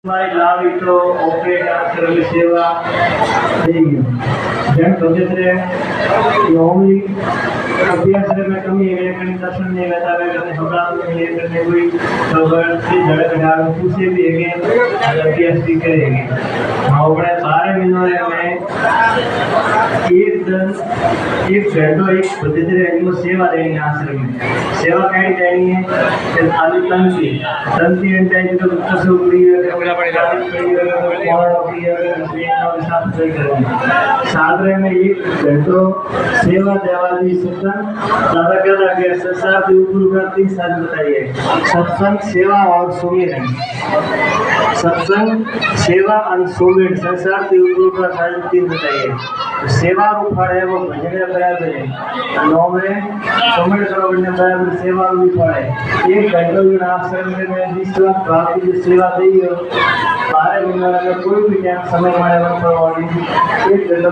लावी तो ओके आश्रम सेवा जन पद्धति होमली अभ्यास में कमी है कहीं दर्शन नहीं रहता है कहीं हमारा नहीं है कहीं कोई खबर से झड़क डाल पूछे भी है अभ्यास भी करेंगे हाँ बड़े सारे मिलों में एक घंटो एक पद्धति रहेगी सेवा देनी आश्रम में सेवा कहीं देनी है फिर खाली तंती एंटाइज तो कसो पड़ी है सादरे में एक घंटो सेवा देवाली सत्संग दादा कहता है संसार के ऊपर का 3 साल बताइए सत्संग सेवा और सुमिरन सत्संग सेवा और सुमिरन संसार के ऊपर का 3 बताइए सेवा को फल है वो भजन बराबर है नौ में सुमिरन करोगे बराबर सेवा भी फल है एक घंटो जो आश्रम में 20 लाख प्राप्ति की सेवा दी हो बारे में कोई भी समय हमारे एक घंटा